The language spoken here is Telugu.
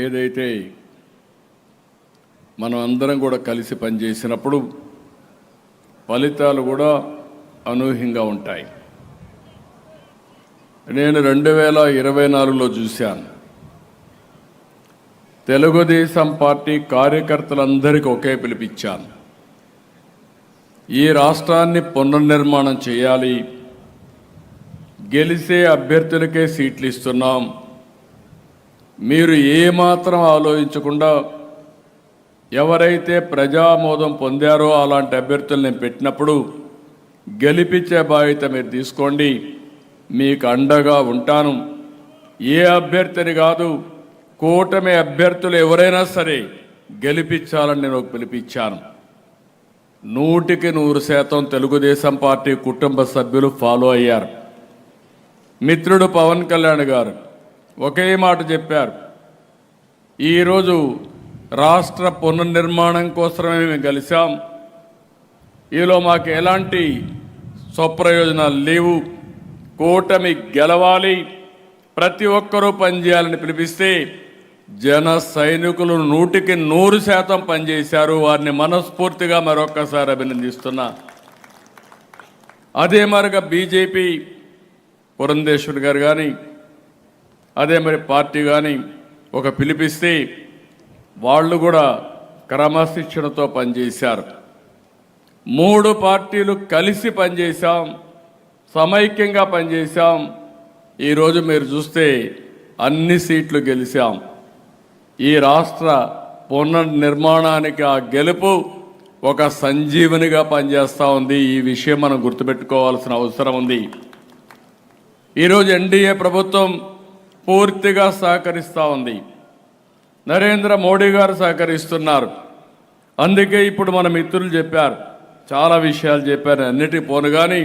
ఏదైతే మనం అందరం కూడా కలిసి పనిచేసినప్పుడు ఫలితాలు కూడా అనూహ్యంగా ఉంటాయి. నేను 2024లో చూశాను. తెలుగుదేశం పార్టీ కార్యకర్తలందరికీ ఒకే పిలిపించాను. ఈ రాష్ట్రాన్ని పునర్నిర్మాణం చేయాలి, గెలిచే అభ్యర్థులకే సీట్లు ఇస్తున్నాం, మీరు ఏమాత్రం ఆలోచించకుండా ఎవరైతే ప్రజామోదం పొందారో అలాంటి అభ్యర్థులు నేను పెట్టినప్పుడు గెలిపించే బాధ్యత మీరు తీసుకోండి, మీకు అండగా ఉంటాను. ఏ అభ్యర్థిని కాదు, కూటమి అభ్యర్థులు ఎవరైనా సరే గెలిపించాలని నేను పిలిపించాను. 100% తెలుగుదేశం పార్టీ కుటుంబ సభ్యులు ఫాలో అయ్యారు. మిత్రుడు పవన్ కళ్యాణ్ గారు ఒకే మాట చెప్పారు, ఈరోజు రాష్ట్ర పునర్నిర్మాణం కోసమే మేము కలిసాం, ఈలో మాకు ఎలాంటి స్వప్రయోజనాలు లేవు, కూటమి గెలవాలి, ప్రతి ఒక్కరూ పనిచేయాలని పిలిపిస్తే జన సైనికులు 100% పనిచేశారు. వారిని మనస్ఫూర్తిగా మరొక్కసారి అభినందిస్తున్నా. అదే మరిగా బీజేపీ పురంధేశ్వరి గారు కానీ అదే మరి పార్టీ కానీ ఒక పిలిపిస్తే వాళ్ళు కూడా క్రమశిక్షణతో పనిచేశారు. 3 పార్టీలు కలిసి పనిచేశాం, సమైక్యంగా పనిచేశాం. ఈరోజు మీరు చూస్తే అన్ని సీట్లు గెలిచాం. ఈ రాష్ట్ర పునర్నిర్మాణానికి ఆ గెలుపు ఒక సంజీవనిగా పనిచేస్తూ ఉంది. ఈ విషయం మనం గుర్తుపెట్టుకోవాల్సిన అవసరం ఉంది. ఈరోజు ఎన్డీఏ ప్రభుత్వం పూర్తిగా సహకరిస్తూ ఉంది. నరేంద్ర మోడీ గారు సహకరిస్తున్నారు. అందుకే ఇప్పుడు మన మిత్రులు చెప్పారు, చాలా విషయాలు చెప్పారు, అన్నిటికీ పోను కానీ